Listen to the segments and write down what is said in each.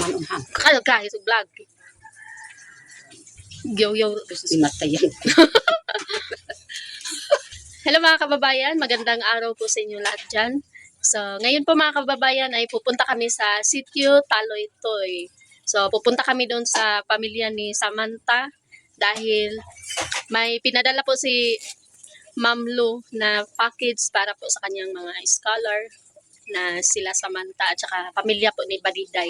naman unhang. Kaya kahit sa vlog. Yo. Gusto si Marta yan. Hello mga kababayan, magandang araw po sa inyo lahat dyan. So, ngayon po mga kababayan ay pupunta kami sa Sitio Taloytoy. So, pupunta kami doon sa pamilya ni Samantha dahil may pinadala po si Ma'am Lu na package para po sa kanyang mga scholar na sila Samantha at saka pamilya po ni Badiday.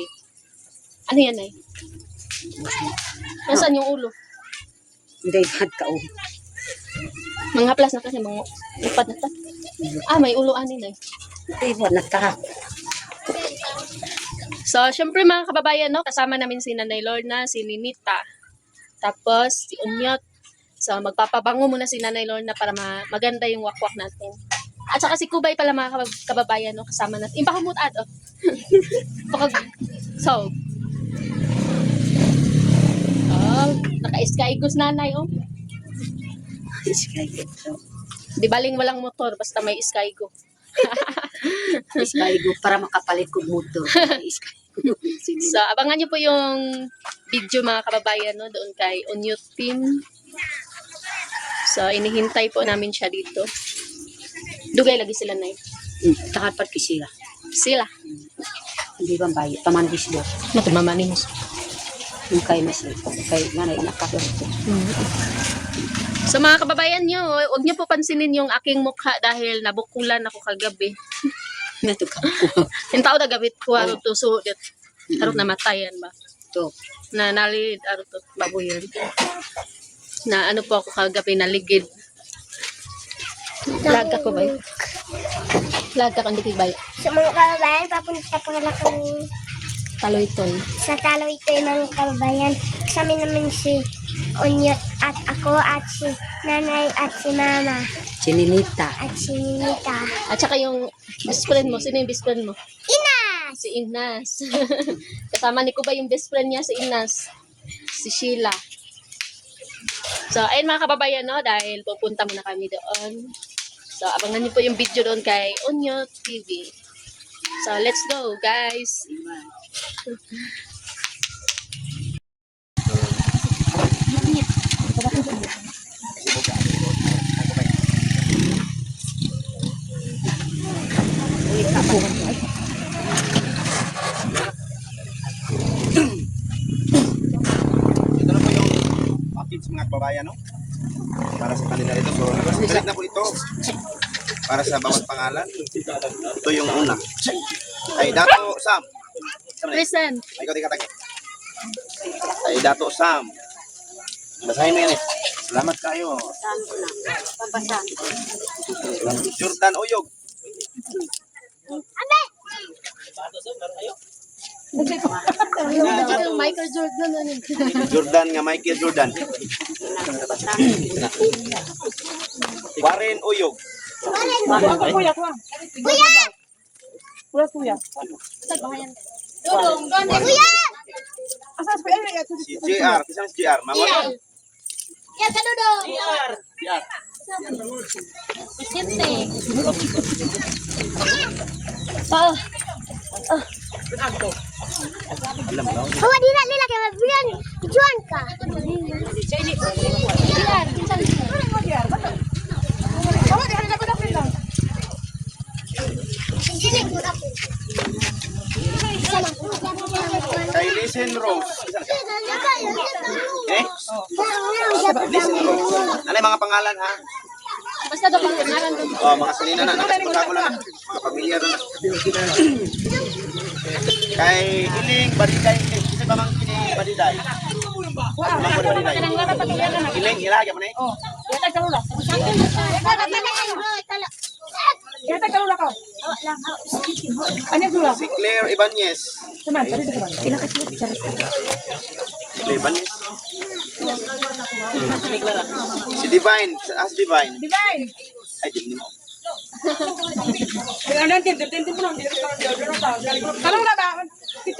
Ano yan ay? Nasaan yung ulo? Hindi, had ka o. Mga plus na kasi mga lupad na ta. May ulo anin ay. Hindi, nagkahap. So, syempre mga kababayan, no, kasama namin si Nanay Lorna, si Ninita, tapos si Unyot. So, magpapabango muna si Nanay Lorna para maganda yung wakwak natin. At saka si Kubay pala mga kababayan, no, kasama natin. Impakamut ato. So, naka-skygos nanay, oh. Skygo. Di baling walang motor, basta may skygo. Skygo para makapalit kong motor. Skygo. So, abangan nyo po yung video mga kababayan, no, doon kay Unyot Team. So, inihintay po namin siya dito. Dugay lagi sila na Takalpat ko sila. Sila. Hindi ba bayo? Pamandis doon. Matumamanin mo. Yung kay Masih. Kay nanay anak ka doon. So mga kababayan nyo, huwag nyo po pansinin yung aking mukha dahil nabukulan ako kagabi. Natuka. Yung tao na gabit ko, aro to, so, arot namatayan ba? Ito. Na nalid, aro to, baboyan. Na ano po ako kagabi, naligid. Laga ko ba yun? Laga ka, hindi ba yun? Sa mga kababayan, papunta pa na kami Taloytoy. sa Taloytoy mga kababayan. Kasama naman si Unyot at ako at si nanay at si mama Chininita. at si Ninita. At saka yung best friend mo, sino yung best friend mo? Inas! Si Inas. Kasama ni Kuba yung best friend niya, si Inas. Si Sheila. So, ayun mga kababayan, no, dahil pupunta muna kami doon. So, abangan niyo po yung video doon kay Unyot TV. So, let's go, guys. Ito na po yung package mga kababayan, no? Para sa kanila ito. So, balik na po ito. Para sa bawat pangalan. Ito yung una. Ay, Dato Sam. Present. Ay, ikaw, tika. Ay, Dato Sam. Basahin mo yan eh. Salamat kayo. Jordan Oyog. Yung Michael Jordan. Jordan nga, Michael Jordan. Warren Oyog. Si JR. Kisang si JR. Mangoy. Yan ka dudong! Hawa di na nila kaya biyan juan ka. Kay Listen Rose. Eh? Listen Rose. Ano yung mga pangalan ha? Basta daw pang pangalan doon. Oh, mga salina na. Nakasipaga ko lang. Mga pamilya na. Kay Iling Badiday. Kasi ba mang Iling Badiday? Iling, ilagay mo na eh. Si Claire Ibanez. Claire Ibanez. Si Divine. Si Divine. Ay, di mo. Si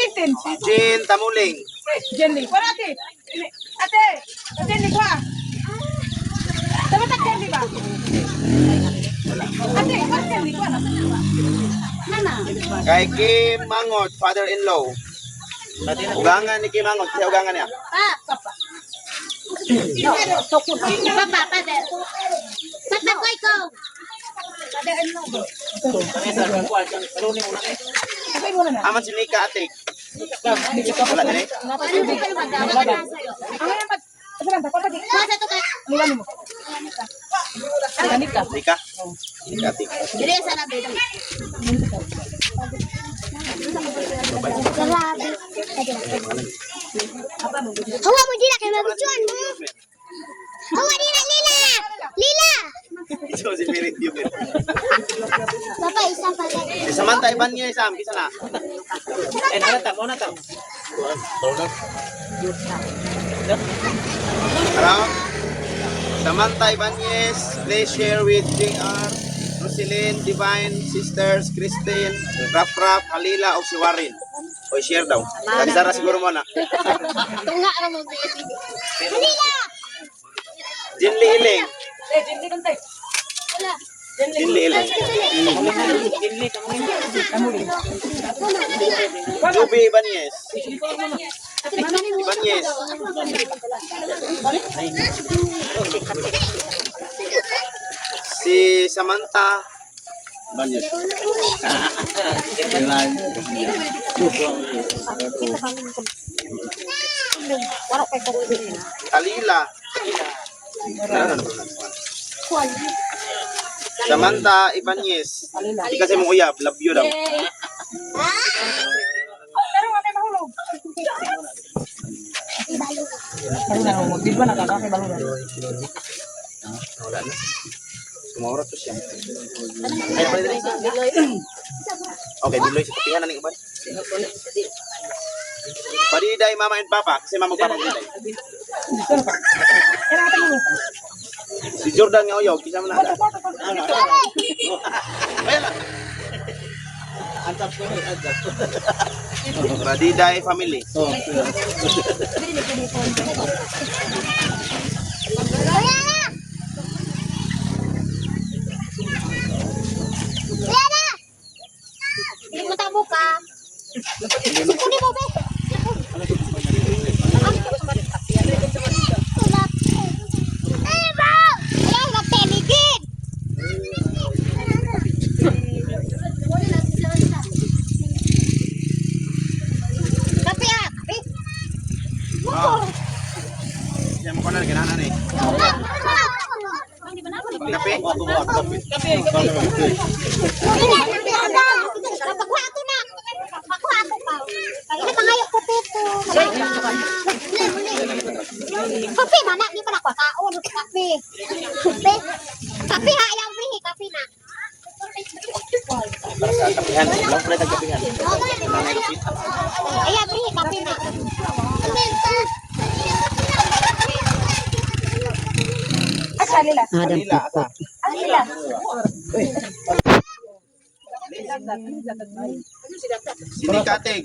Jean Tamuling. Jenny, wala ate. Ate, Jenny ko ah. Dapat tak Jenny ba? Ate, wala Jenny ko ah. Kay Kim Mangot, father-in-law. Ugangan ni Kimangot, siya ugangan niya. Aman si Nika atik. Wala din eh. Nika? Nika atik. Grabe. Hawa mo dila kay magustuhan mo. Hawa dila Lila. Lila. Ito si Pirit yun. Papa isa pa lang. Samantha, iban niya isang. Kisa na. Hello? Samantha Ibanez, please share with JR, Roselyn, Divine, Sisters, Christine, Rap, Halila, o si Warren. O share daw. Tagisara siguro mo na. Tunga na mo. Halila. Jinli Iling. Jinli Iling. Juby Ibanez. Ibanez. Si Samantha Ibanez. Alila. Samantha Ibanez. Di kasi mo uyab, love you daw. Pero nga may mahulog. Ano na mo? Di ba nakakakibalog? Wala na. Sumawara to siya. Ay, pala din. Okay, Biloy. Tingnan na ng iban. Padiday, mama and papa. Kasi mama papa Padiday. Si Jordan nga uyog. Kisa mo na. Ayan na. Padiday family. Hindi mo tabo ka. Sipuni mo, be. Eh, ba? Ayaw, nagteligid. Kape, kape. Siya mo ko na. Ganahan na eh. Kape? Napagwa ako na. Napagwa ako pa. Kaya pangayo ko dito. Kape, mana. Di pa na kwakaon. Kape. Kape. Kape ha. Ayaw brihi. Kape na. Para sa kapihan. Lang pala tagkapihan. Ayaw brihi. Kape na. Asa Lila? Alila, asa? Lila. Si Nikatig.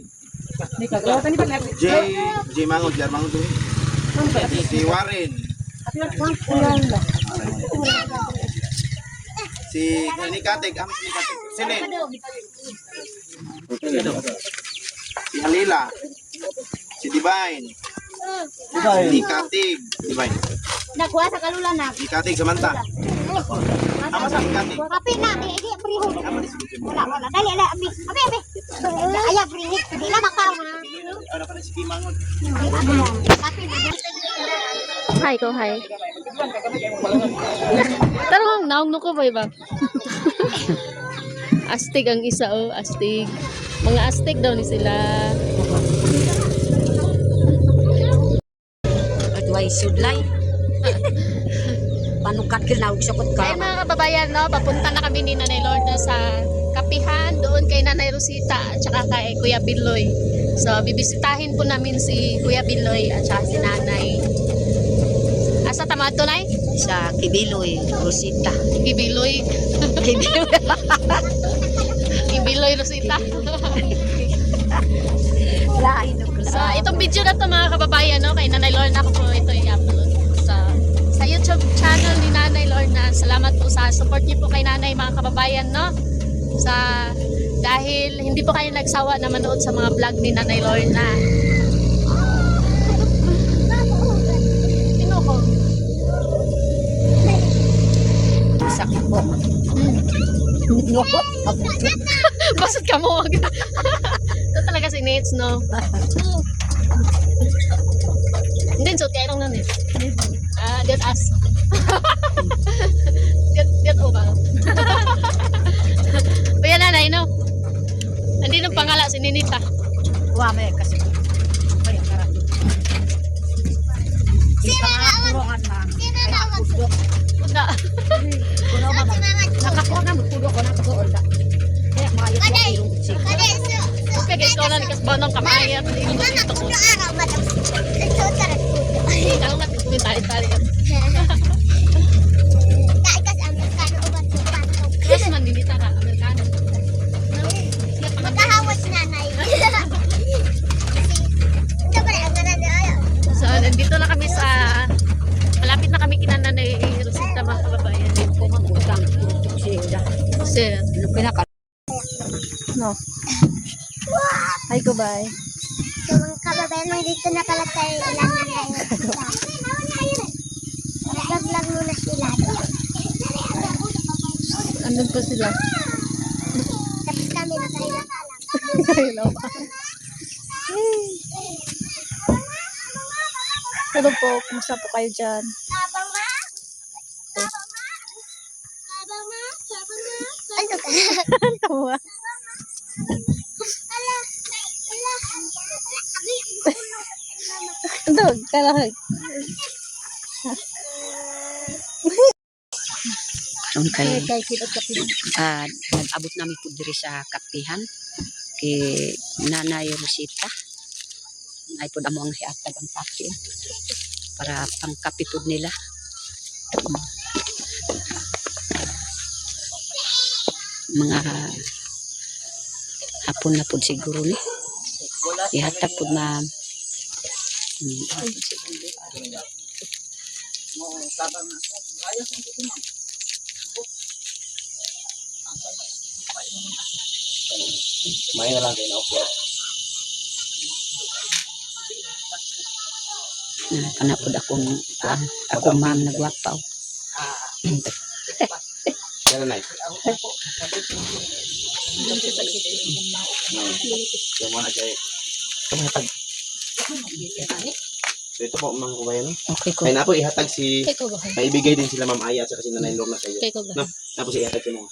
J Mangot, Jar Mangot. Si Warren. Si Nikatig, si Nikatig. Silin. Si Halila. Si Divine. Si Nikatig. Divine. Nagwa sa kalula na. Nikatig, Samantha. Ama sa Nikatig. Kape na. Hindi briho. Wala. Dali, ala. Abi. Ayaw brihi. Hindi na makaw na. Ano pa na si Kimangot? Kape na. Hi ko, hi. Tarong naong nuko ba iba? Astig ang isa oh, astig. Mga astig daw ni sila. Adway sudlay. Panukat kinawag sa kot Kaya ka. mga kababayan, no, papunta na kami ni Nanay Lorna sa kapihan doon kay Nanay Rosita at saka kay Kuya Biloy. So, bibisitahin po namin si Kuya Biloy at saka si Nanay. Asa tamad to, Nay? Sa Kibiloy, Rosita. Ibiloy. Ibiloy Rosita. Lain ko So, itong video na to mga kababayan, no, kay Nanay Lorna ko po ito i-upload. So, sa YouTube channel ni Nanay Lorna, salamat po sa support niyo po kay Nanay mga kababayan, no? Dahil hindi po kayo nagsawa na manood sa mga vlog ni Nanay Lorna. sakit po. Nukot. Basot ka mo. Ito talaga si Nate, no? Hindi, suot kayo lang nun eh. Get us. Get over. Kuya nanay, no? Hindi nung pangala si Ninita. Wah, may kasi. Kaya karami. Pangaturongan na. Punta. Kuno ba? Nakakuha na magpudo ko na kasool da. Kaya maayos ko irong utsi. Okay, guys, ikaw na nikas ba ng kamay at hindi mo dito ko. Ikaw na kumitari-tari ka. Yes, man, Ninita ka. Amerikano. So, nandito na kami sa malapit na kami kina Nanay Rosita, mga kababayan. Utang. Siya. Sir, Pinaka. no. Hi, goodbye. So mga kababayan, nandito na pala tayo ilang na tayo. Nag-vlog muna sila. Andun po sila. Tapos kami na tayo lang. Hello. Hello po, kumusta po kayo dyan? Sabang ma? Sabang ma? Sabang ma? Sabang ma? Ano ka? Tawa. Ala. Ala. Dog, kalahag. Karon kay nag-abot namin po diri sa kapihan kay Nanay Rosita. Ay po amo ang hiatag ang kape para pangkapitod nila. Mga hapon na po siguro ni. Ihatag po na May na lang kayo na upo. panapod akong ma'am nagwapaw. Yan na. Yan mo na kayo. So ito po mga kabayan. Okay ko. Ay na po ihatag si Kay ko ba? naibigay din sila Ma'am Aya at saka si Nanay Lorna sa iyo. Kay ko ba? No? Tapos ihatag si mo.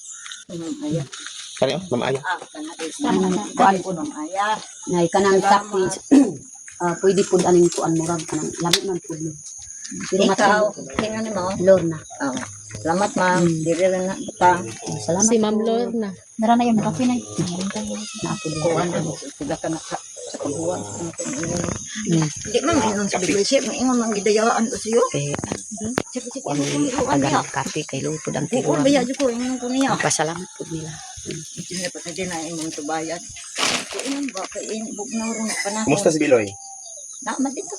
Kani oh, Ma'am Aya. Kuan po nang aya. Nay kanang kape. Pwede pud aning kuan murag kanang lamit man pud. Pero Ikaw, matao tingnan ni mo. Lorna. Oh. Salamat, ma'am. Diri lang na ta. Salamat. Si Ma'am Lorna. Dara na yung kape nay. Naapod Kuhan ko. na. Sila ka na sa kabuhan. Hindi man, mayroon sa biglisip. Maingon mang gidayaan ko siyo. Kay Sige, sige, ano kung iluan niya. tagang kape kay lupod ang Kuhan tiguan. ba yan ko? Ingon ko niya. Pasalamat pud nila. Hindi pa tayo na imong tubayan. Ingon ba? Kaya inibog na rin panahon. Kumusta si Biloy? Naman dito.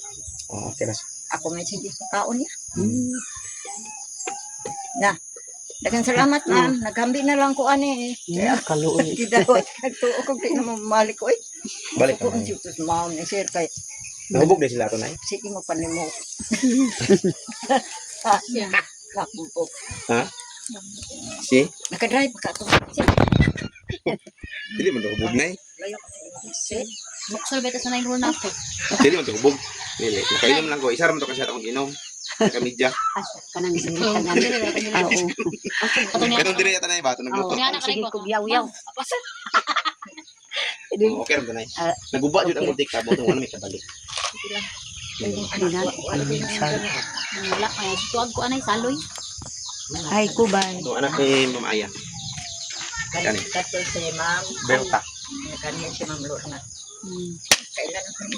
Oh, okay na. Ako may sige sa taon niya. Na. Dagan salamat, ma'am. Naghambi na lang ko ani. Yeah, kaluoy. Gidawat. Nagtuo ko di na mamalik ko. Balik Ko na. ang sikus ma'am ni sir kay Nahubog din sila to nay. sige mo panimo. Yeah. Kakumpok. Ha? Si? Nakadrive ka to. Dili man to hubog nay. Layo kasi. Buksal beta sa nailuro na ako. Dili man to hubog. Dili. Nakainom lang ko. Isa ra man to kasi akong inom. Kamidya. Kanang isira kanang. Oo. Pero dili yata nay ba to nagluto. Sige ko yaw-yaw. Oh, okay ra to nay. Naguba jud ang muntik ka mo ano may kabalik. Wala kaya tuwag ko anay saloy. Ay kubay. So anak ni Ma'am Aya. Kani. Kato si ma'am. Berta. Kani si ma'am Lorna. Kailan ko ni.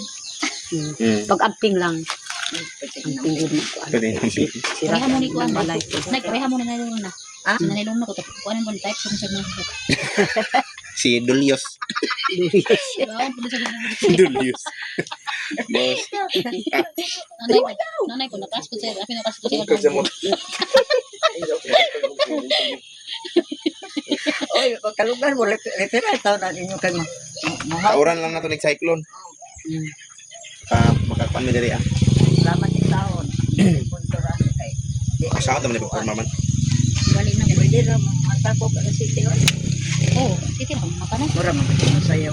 Pag amping lang. Amping yun mo ko. Pwede na si. Sira mo ni kuan balay. Nagpareha mo na nailong na. Ah? Nailong na ko. Kuanin mo type sa mga mga. Si Dulios. Dulios. Boss. Nanay ko nakas ko sa akin nakas ko sa Kasi mo. Oy, kalugan mo referral taon na ninyo kay mo. Kauran lang na to cyclone. Makakuan mi diri ah. Salamat sa taon. Punturan kay. Asa ka man ni pagporma man. balik na. Pwede ra matako ka sa sitio. Oh, titi na makanan. Mura man sayo.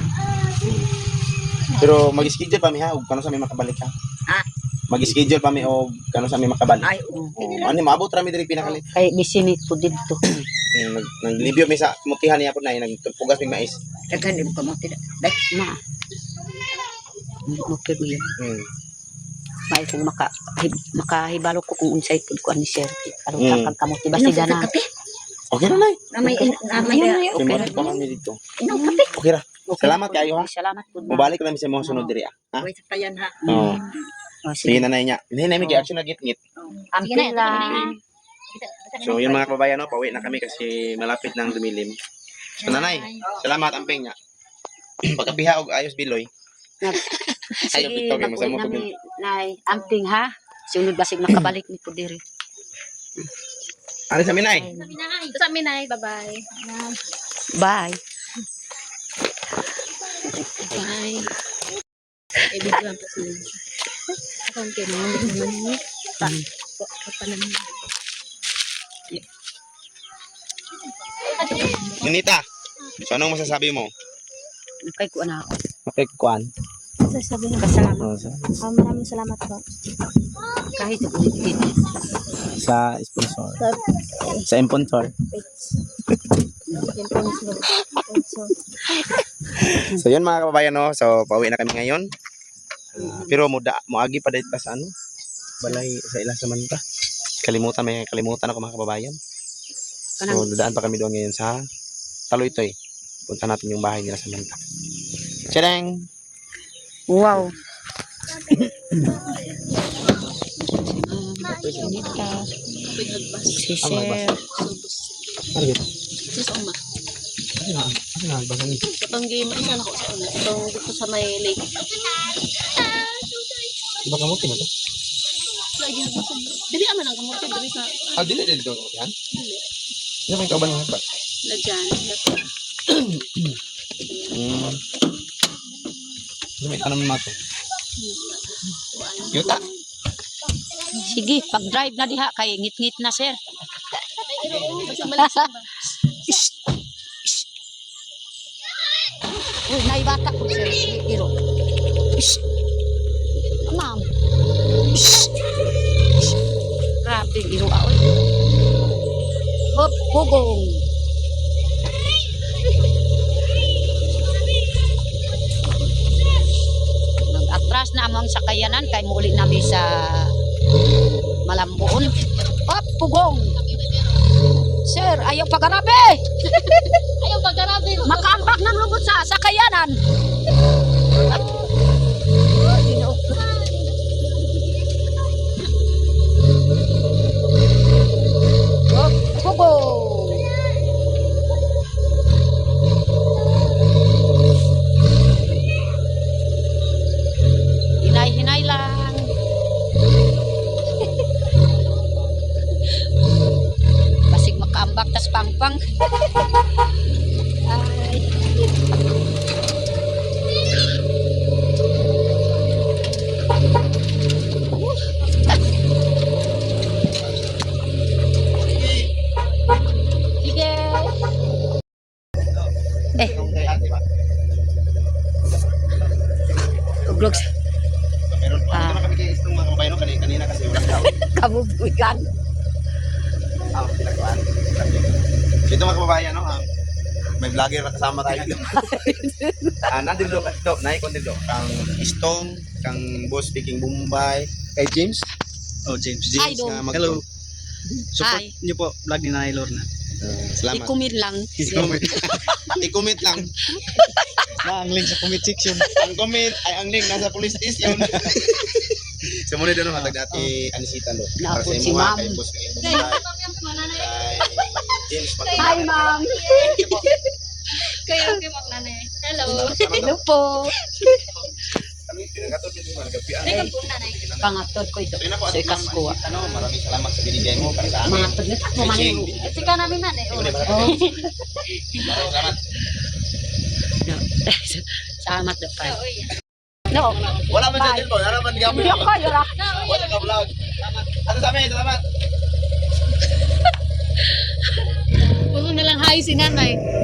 Pero mag-schedule pa mi ha, ug kano sa mi makabalik ha. Ha? Mag-schedule pa mi og kano sa mi makabalik. Ay, Ano maabot ra mi diri pinakalit. Kay bisinit po dito. Nag-libyo mi sa mutihan niya po na nagpugas mi mais. daghan din ko mo tidak. Dai, Na. Okay mo yun. Hmm. May kung makahibalo ko kung unsay pud ko ani sir. Aron Mm. ka kamuti basta gana. Okay na nay. Namay namay Ayun, Okay okay. ra pa kami dito. Inom kape. Okay ra. Salamat kayo ha. Salamat pud. Mubalik lang mi sa mga sunod diri ha. Uy, sapayan ha. Oo. Oh, Sige sige. nanay niya. Hindi na mi gi-action na git-ngit. Amping lang. So yun mga kababayan, no, pauwi na kami kasi malapit nang dumilim. So nanay, salamat amping niya. Pagkabiha og ayos biloy. Ayaw Sige, TikTok mo sa mo mag-uwi nay amping ha. Sunod basig makabalik ni pud diri. Ano sa minay? Sa amin ay, bye-bye. Bye. Bye. Ibigyan pa sila. Akong kinamit naman niya. Papanan. Ninita. So anong masasabi mo? Kay ko ana. Okay, kuan. Sasabi ng kasalamat. Oh, Maraming salamat po. Kahit ulit. sa sponsor. Sa sponsor. So yun mga kababayan, no. So pauwi na kami ngayon. Pero moagi pa dahil pa sa ano? Balay sa ilang Samanta. May kalimutan ako mga kababayan. So dadaan pa kami doon ngayon sa Taloytoy. Punta natin yung bahay nila Samanta. Tadang! Wow. Si sir. Sis Oma. Itong game, isa na ko sa una. Itong dito sa may lake. Iba kamuti na to? Lagyan ko sa... Dili aman ang kamuti. Dili sa... Dili dito yan? Dili. Ano may kauban ng habat? Lagyan. Ano may tanong mo ito? Yuta! Sige, pag-drive na diha kay ngit-ngit na sir. Basta balik sa ba? Uy, naibata ko sir. Iro. Ma'am. Grabe, iro aoy. Hop, hugong. Nag-atras na among sakayanan kay muli namin sa Malambuon. Hop, hugong. Sir, ayaw pagarabi. Ayaw pagkarabi. Makaambak ng lubot sa sakayanan. Oh, Hugo. Hinay-hinay lang. Basig makaambak tas pangpang. Ay. Sige. Uglog sa Meron pa naman kami kayo itong mga kababayan, no? Kanina kasi wala tao. kabubugan. Pinagkuhan. Ito mga kababayan, no? May vlogger na kasama tayo dito. Nandito ito, naikon dito. Kang Istong, kang Boss Speaking Bombay, kay James. Oh, James. Idol. Na Hello. Support Hi. niyo po vlog ni Nanay Lorna. Salamat. I-comment lang. I-comment lang. Ang link sa comment section. Ang comment ay ang link nasa police station. Sa muna doon hatag dati Anisita Lo. Para Naapod sa si imo ma'am. kay Boss Speaking Bombay. Kay James Pati. Hi, ma'am. Kayo kay Maknane. Hello. Hello po. Kami pinagatot din mga gabi. Ikaw po nanay. Pangatod ko ito. Ito na po Sa ikas ko. Ano, maraming salamat sa binigay mo para sa amin. Mga tod na takbo man Ching. yung Tika namin nanay. Oh. Salamat. Salamat daw kayo. No. Wala man sa cellphone, wala man gamit. Hindi ako kayo ra. Wala ka vlog. Salamat. Ano sa amin? Salamat. Hi, si nanay.